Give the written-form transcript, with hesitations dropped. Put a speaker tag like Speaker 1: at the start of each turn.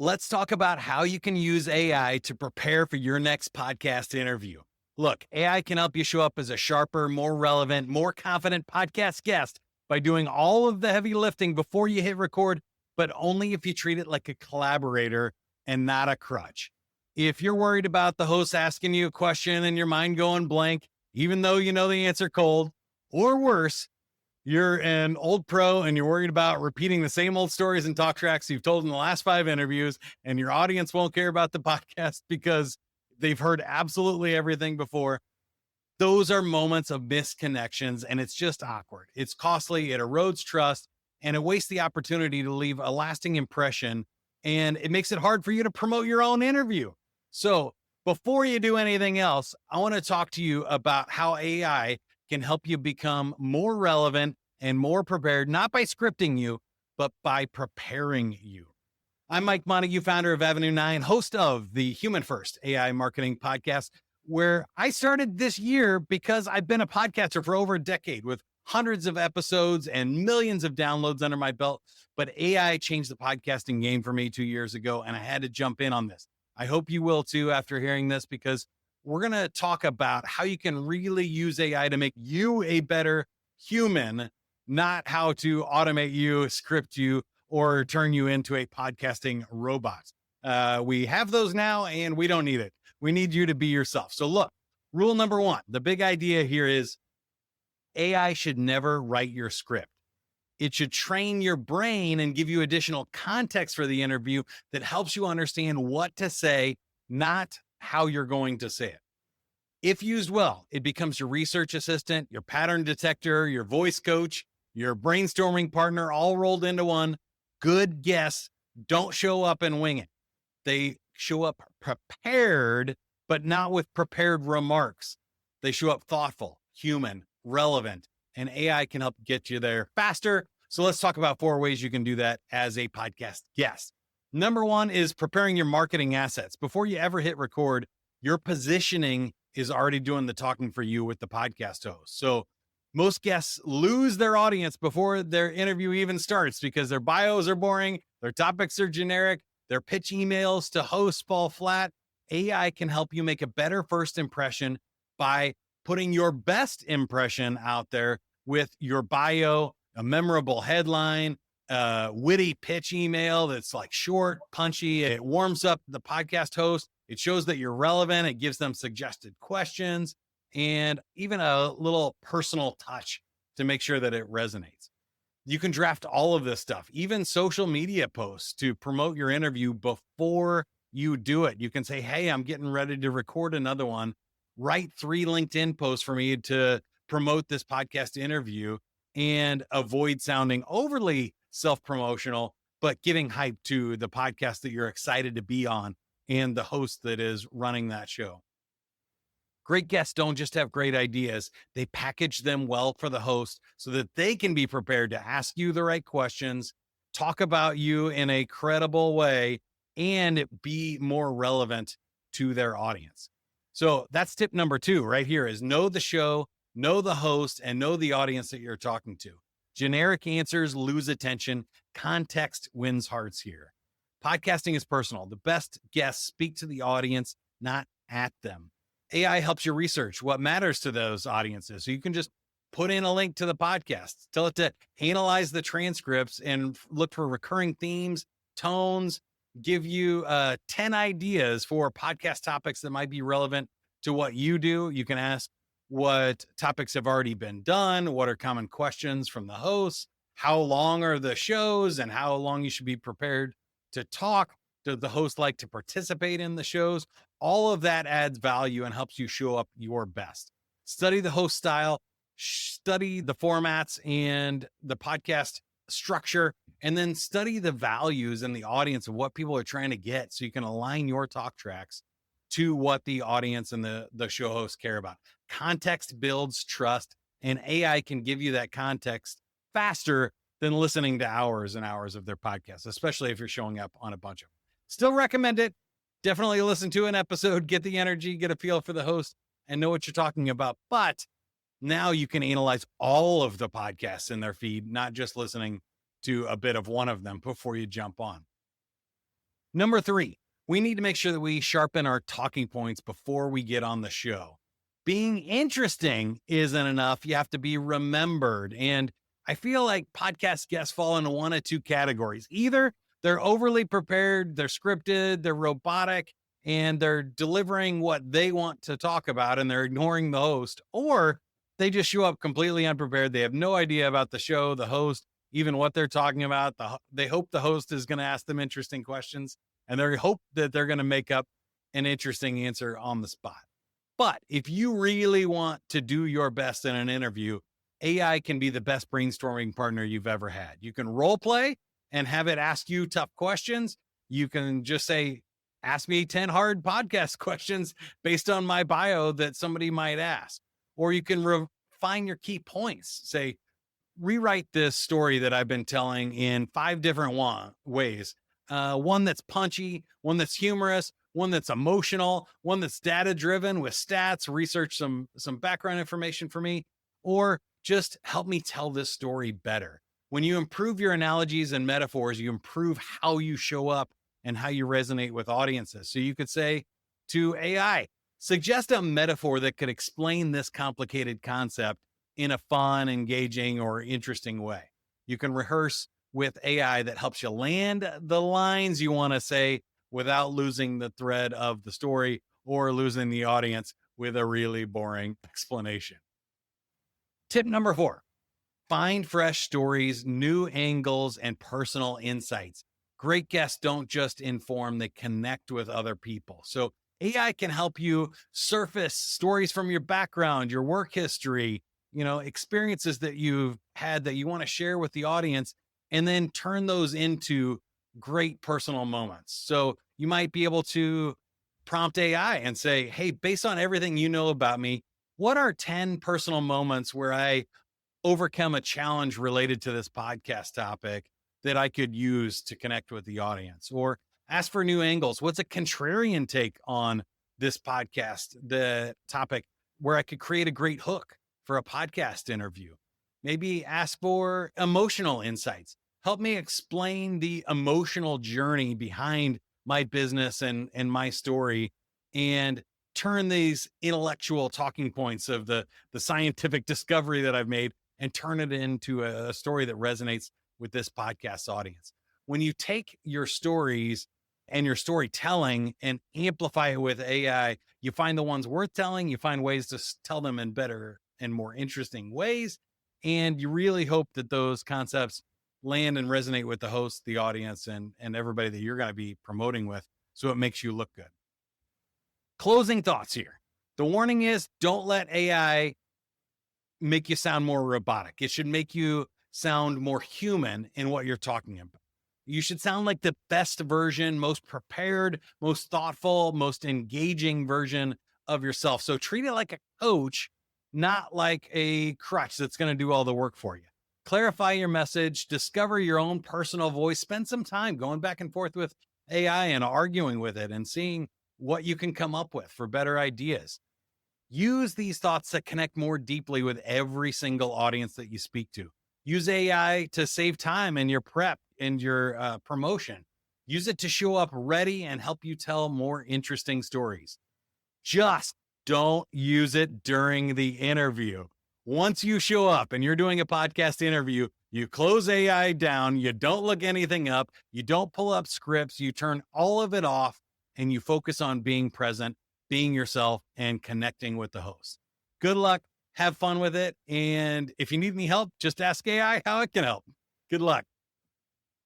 Speaker 1: Let's talk about how you can use AI to prepare for your next podcast interview. Look, AI can help you show up as a sharper, more relevant, more confident podcast guest by doing all of the heavy lifting before you hit record, but only if you treat it like a collaborator and not a crutch. If you're worried about the host asking you a question and your mind going blank, even though you know the answer cold, or worse, you're an old pro and you're worried about repeating the same old stories and talk tracks you've told in the last 5 interviews, and your audience won't care about the podcast because they've heard absolutely everything before. Those are moments of misconnections, and it's just awkward. It's costly, it erodes trust, and it wastes the opportunity to leave a lasting impression, and it makes it hard for you to promote your own interview. So before you do anything else, I want to talk to you about how AI can help you become more relevant and more prepared, not by scripting you, but by preparing you. I'm Mike Montague, founder of Avenue 9, host of the Human First AI Marketing Podcast, where I started this year because I've been a podcaster for over a decade with hundreds of episodes and millions of downloads under my belt. But AI changed the podcasting game for me 2 years ago, and I had to jump in on this. I hope you will too after hearing this, because we're going to talk about how you can really use AI to make you a better human, not how to automate you, script you, or turn you into a podcasting robot. We have those now and we don't need it. We need you to be yourself. So look, rule number 1, the big idea here is AI should never write your script. It should train your brain and give you additional context for the interview that helps you understand what to say, not how you're going to say it. If used well, it becomes your research assistant, your pattern detector, your voice coach, your brainstorming partner, all rolled into one. Good guests don't show up and wing it. They show up prepared, but not with prepared remarks. They show up thoughtful, human, relevant, and AI can help get you there faster. So let's talk about 4 ways you can do that as a podcast guest. Number 1 is preparing your marketing assets. Before you ever hit record, your positioning is already doing the talking for you with the podcast host. So most guests lose their audience before their interview even starts because their bios are boring, their topics are generic, their pitch emails to hosts fall flat. AI can help you make a better first impression by putting your best impression out there with your bio, a memorable headline, witty pitch email that's like short, punchy. It warms up the podcast host. It shows that you're relevant. It gives them suggested questions and even a little personal touch to make sure that it resonates. You can draft all of this stuff, even social media posts to promote your interview before you do it. You can say, hey, I'm getting ready to record another one. Write 3 LinkedIn posts for me to promote this podcast interview and avoid sounding overly self-promotional, but giving hype to the podcast that you're excited to be on and the host that is running that show. Great guests don't just have great ideas. They package them well for the host so that they can be prepared to ask you the right questions, talk about you in a credible way, and be more relevant to their audience. So that's tip number 2 right here is know the show, know the host, and know the audience that you're talking to. Generic answers lose attention. Context wins hearts here. Podcasting is personal. The best guests speak to the audience, not at them. AI helps you research what matters to those audiences. So you can just put in a link to the podcast, tell it to analyze the transcripts and look for recurring themes, tones, give you 10 ideas for podcast topics that might be relevant to what you do. You can ask what topics have already been done, what are common questions from the hosts, how long are the shows, and how long you should be prepared to talk. Does the host like to participate in the shows? All of that adds value and helps you show up your best. Study the host style, study the formats and the podcast structure, and then study the values and the audience of what people are trying to get so you can align your talk tracks to what the audience and the show hosts care about. Context builds trust, and AI can give you that context faster than listening to hours and hours of their podcasts, especially if you're showing up on a bunch of them. Still recommend it. Definitely listen to an episode, get the energy, get a feel for the host, and know what you're talking about. But now you can analyze all of the podcasts in their feed, not just listening to a bit of one of them before you jump on. Number 3, we need to make sure that we sharpen our talking points before we get on the show. Being interesting isn't enough. You have to be remembered. And I feel like podcast guests fall into one of two categories. Either they're overly prepared, they're scripted, they're robotic, and they're delivering what they want to talk about and they're ignoring the host, or they just show up completely unprepared. They have no idea about the show, the host, even what they're talking about. They hope the host is going to ask them interesting questions and they hope that they're going to make up an interesting answer on the spot. But if you really want to do your best in an interview, AI can be the best brainstorming partner you've ever had. You can role play and have it ask you tough questions. You can just say, ask me 10 hard podcast questions based on my bio that somebody might ask. Or you can refine your key points. Say, rewrite this story that I've been telling in 5 different ways. One that's punchy, one that's humorous, one that's emotional, one that's data driven with stats, research some background information for me, or just help me tell this story better. When you improve your analogies and metaphors, you improve how you show up and how you resonate with audiences. So you could say to AI, suggest a metaphor that could explain this complicated concept in a fun, engaging, or interesting way. You can rehearse with AI that helps you land the lines you want to say without losing the thread of the story or losing the audience with a really boring explanation. Tip number 4, find fresh stories, new angles, and personal insights. Great guests don't just inform, they connect with other people. So AI can help you surface stories from your background, your work history, experiences that you've had that you want to share with the audience, and then turn those into great personal moments. So you might be able to prompt AI and say, hey, based on everything you know about me, what are 10 personal moments where I overcome a challenge related to this podcast topic that I could use to connect with the audience? Or ask for new angles. What's a contrarian take on this podcast, the topic, where I could create a great hook for a podcast interview? Maybe ask for emotional insights. Help me explain the emotional journey behind my business and my story, and turn these intellectual talking points of the scientific discovery that I've made and turn it into a story that resonates with this podcast audience. When you take your stories and your storytelling and amplify it with AI, you find the ones worth telling, you find ways to tell them in better and more interesting ways. And you really hope that those concepts land and resonate with the host, the audience, and everybody that you're going to be promoting with, so it makes you look good. Closing thoughts here. The warning is, don't let AI make you sound more robotic. It should make you sound more human in what you're talking about. You should sound like the best version, most prepared, most thoughtful, most engaging version of yourself. So treat it like a coach, not like a crutch that's going to do all the work for you. Clarify your message, discover your own personal voice, spend some time going back and forth with AI and arguing with it and seeing what you can come up with for better ideas. Use these thoughts to connect more deeply with every single audience that you speak to. Use AI to save time in your prep and your promotion. Use it to show up ready and help you tell more interesting stories. Just don't use it during the interview. Once you show up and you're doing a podcast interview, you close AI down, you don't look anything up, you don't pull up scripts, you turn all of it off, and you focus on being present, being yourself, and connecting with the host. Good luck, have fun with it, and if you need any help, just ask AI how it can help. Good luck.